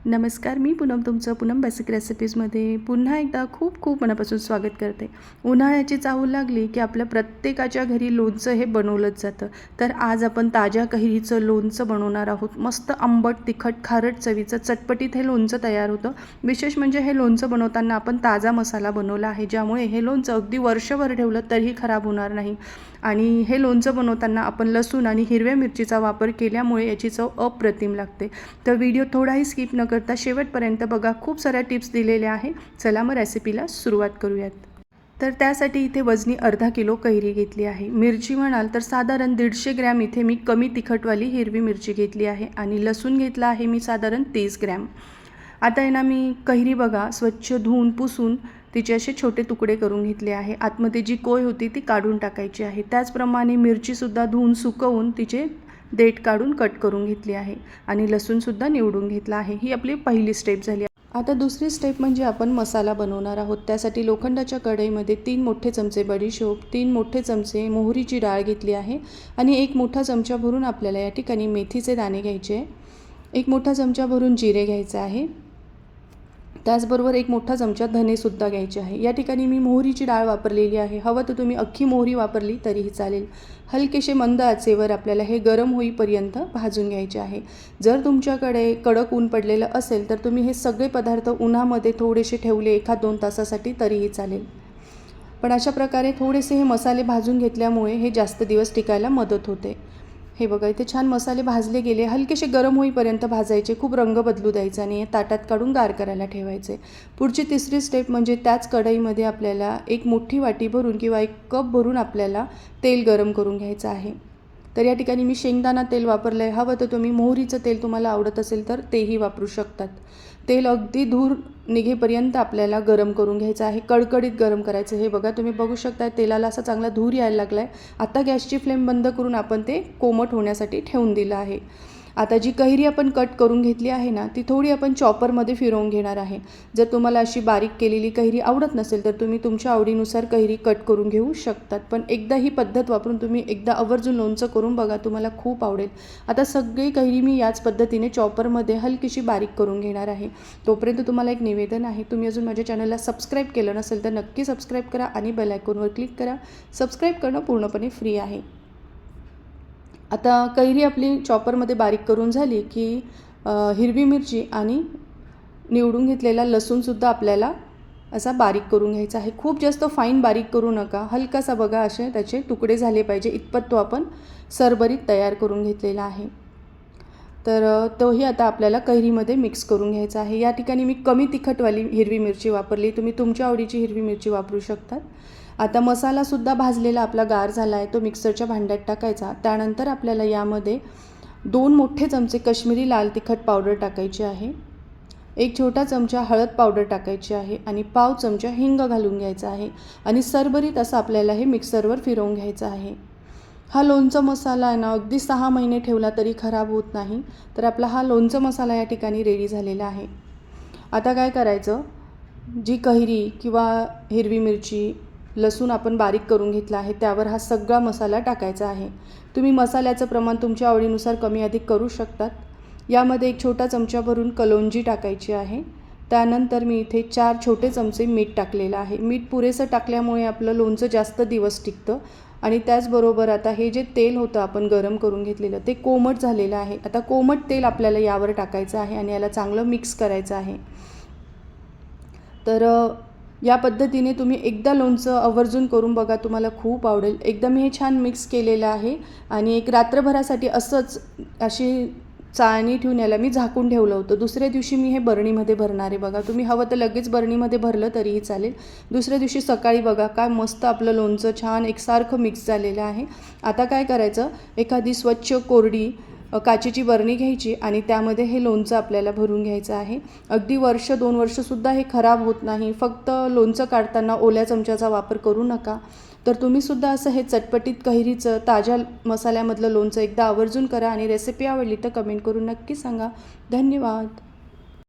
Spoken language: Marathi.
नमस्कार, मी पूनम तुमचं पूनम बेसिक रेसिपीजमध्ये पुन्हा एकदा खूप खूप मनापासून स्वागत करते. उन्हाळ्याची चाहूल लागली की आपल्या प्रत्येकाच्या घरी लोणचं हे बनवलंच जातं. तर आज आपण ताज्या कैरीचं लोणचं बनवणार आहोत. मस्त आंबट, तिखट, खारट चवीचं चटपटीत हे लोणचं तयार होतं. विशेष म्हणजे हे लोणचं बनवताना आपण ताजा मसाला बनवला आहे, ज्यामुळे हे लोणचं अगदी वर्षभर ठेवलं तरीही खराब होणार नाही. आणि हे लोणचं बनवताना आपण लसूण आणि हिरव्या मिरचीचा वापर केल्यामुळे याची चव अप्रतिम लागते. तर व्हिडिओ थोडाही स्किप न करता शेवटपर्यंत बघा. खूप साऱ्या टिप्स दिलेल्या आहे. चला मग रेसिपीला सुरुवात करूयात. तर त्यासाठी इथे वजनी अर्धा किलो कैरी घेतली आहे. मिरची म्हणाल तर साधारण 150 ग्रॅम इथे मी कमी तिखटवाली हिरवी मिरची घेतली आहे आणि लसूण घेतला आहे मी साधारण 30 ग्रॅम. आता आहे ना, मी कैरी बघा स्वच्छ धुवून पुसून तिचे असे छोटे तुकडे करून घेतले आहे. आतमध्ये जी कोय होती ती काढून टाकायची आहे. त्याचप्रमाणे मिरचीसुद्धा धुवून सुकवून तिचे देठ काढून कट करून घेतली आहे आणि लसूणसुद्धा निवडून घेतला आहे. ही आपली पहिली स्टेप झाली. आता दुसरी स्टेप म्हणजे आपण मसाला बनवणार आहोत. त्यासाठी लोखंडाच्या कढईमध्ये 3 मोठे चमचे बडीशोप, 3 मोठे चमचे मोहरीची डाळ घेतली आहे आणि 1 मोठा चमचा भरून आपल्याला या ठिकाणी मेथीचे दाणे घ्यायचे आहे. 1 मोठा चमचा भरून जिरे घ्यायचे आहे. त्याचबरोबर 1 मोठा चमचा धनेसुद्धा घ्यायचे आहे. या ठिकाणी मी मोहरीची डाळ वापरलेली आहे. हवं तर तुम्ही अख्खी मोहरी वापरली तरीही चालेल. हलकेसे मंद आचेवर आपल्याला हे गरम होईपर्यंत भाजून घ्यायचे आहे. जर तुमच्याकडे कडक ऊन पडलेलं असेल तर तुम्ही हे सगळे पदार्थ उन्हामध्ये थोडेसे ठेवले 1-2 तासासाठी तरीही चालेल. पण अशा प्रकारे थोडेसे हे मसाले भाजून घेतल्यामुळे हे जास्त दिवस टिकायला मदत होते. हे बघा, इथे छान मसाले भाजले गेले. हलकेसे गरम होईपर्यंत भाजायचे. खूप रंग बदलू द्यायचा नाही. ताटात काढून गार करायला ठेवायचे. पुढची तिसरी स्टेप म्हणजे त्याच कढईमध्ये आपल्याला 1 मोठी वाटी भरून किंवा 1 कप भरून आपल्याला तेल गरम करून घ्यायचं आहे. तर या ठिकाणी मी शेंगदाणा तेल वापरलं आहे. हवं तर तुम्ही मोहरीचं तेल तुम्हाला आवडत असेल तर तेही वापरू शकतात. तेल अगदी धूर निघेपर्यंत आपल्याला गरम करून घ्यायचं आहे. कडकडीत गरम करायचं. हे बघा, तुम्ही बघू शकता तेलाला असा चांगला धूर यायला लागला आहे. आता गॅसची फ्लेम बंद करून आपण ते कोमट होण्यासाठी ठेवून दिलं आहे. आता जी कैरी आपण कट करून घेतली आहे ना, ती थोडी आपण चॉपरमध्ये फिरवून घेणार आहे. जर तुम्हाला अशी बारीक केलेली कैरी आवडत नसेल तर तुम्ही तुमच्या आवडीनुसार कैरी कट करून घेऊ शकतात. पण एकदा ही पद्धत वापरून तुम्ही एकदा आवर्जून लोणचं करून बघा, तुम्हाला खूप आवडेल. आता सगळी कैरी मी याच पद्धतीने चॉपरमध्ये हलकीशी बारीक करून घेणार आहे. तोपर्यंत तुम्हाला एक निवेदन आहे, तुम्ही अजून माझ्या चॅनलला सबस्क्राईब केलं नसेल तर नक्की सबस्क्राईब करा आणि बेल आयकॉनवर क्लिक करा. सबस्क्राईब करणं पूर्णपणे फ्री आहे. आता कैरी आपली चॉपरमध्ये बारीक करून झाली की हिरवी मिरची आणि निवडून घेतलेला लसूणसुद्धा आपल्याला असा बारीक करून घ्यायचा आहे. खूप जास्त फाईन बारीक करू नका. हलकासा बघा असे त्याचे तुकडे झाले पाहिजे इतपत तो आपण सरभरीत तयार करून घेतलेला आहे. तर तोही आता आपल्याला कैरीमध्ये मिक्स करून घ्यायचा आहे. या ठिकाणी मी कमी तिखटवाली हिरवी मिरची वापरली. तुम्ही तुमच्या आवडीची हिरवी मिरची वापरू शकतात. आता मसालासुद्धा भाजलेला आपला गार झाला आहे. तो मिक्सरच्या भांड्यात टाकायचा. त्यानंतर आपल्याला यामध्ये 2 मोठे चमचे कश्मीरी लाल तिखट पावडर टाकायची आहे. 1 छोटा चमचा हळद पावडर टाकायची आहे आणि पाव चमचा हिंग घालून घ्यायचा आहे आणि सरभरीत असं आपल्याला हे मिक्सरवर फिरवून घ्यायचं आहे. हा लोणचं मसाला आहे ना, अगदी 6 महिने ठेवला तरी खराब होत नाही. तर आपला हा लोणचं मसाला या ठिकाणी रेडी झालेला आहे. आता काय करायचं, जी कैरी किंवा हिरवी मिरची, लसूण आपण बारीक करून घेतला आहे त्यावर हा सगळा मसाला टाकायचा आहे. तुम्ही मसाल्याचं प्रमाण तुमच्या आवडीनुसार कमी अधिक करू शकतात. यामध्ये 1 छोटा चमचा भरून कलोंजी टाकायची आहे. त्यानंतर मी इथे 4 छोटे चमचे मीठ टाकलेलं आहे. मीठ पुरेसं टाकल्यामुळे आपलं लोणचं जास्त दिवस टिकतं. आणि त्याचबरोबर आता हे जे तेल होतं आपण गरम करून घेतलेलं ते कोमट झालेलं आहे. आता कोमट तेल आपल्याला यावर टाकायचं आहे आणि याला चांगलं मिक्स करायचं आहे. तर या पद्धतीने तुम्ही एकदा लोणचं आवर्जून करून बघा, तुम्हाला खूप आवडेल. एकदम हे छान मिक्स केलेलं आहे आणि एक रात्रभरासाठी असंच अशी चाळणी ठेवून याला मी झाकून ठेवलं होतं. दुसऱ्या दिवशी मी हे बरणीमध्ये भरणार आहे. बघा, तुम्ही हवं तर लगेच बरणीमध्ये भरलं तरीही चालेल. दुसऱ्या दिवशी सकाळी बघा काय मस्त आपलं लोणचं छान एकसारखं मिक्स झालेलं आहे. आता काय करायचं, एखादी स्वच्छ कोरडी काचेची बरणी घ्यायची आणि त्यामध्ये हे लोणचं आपल्याला भरून घ्यायचं आहे. अगदी 1-2 वर्षसुद्धा हे खराब होत नाही. फक्त लोणचं काढताना ओल्या चमच्याचा वापर करू नका. तर तुम्हीसुद्धा असं हे चटपटीत कैरीचं ताज्या मसाल्यामधलं लोणचं एकदा आवर्जून करा आणि रेसिपी आवडली तर कमेंट करून नक्की सांगा. धन्यवाद.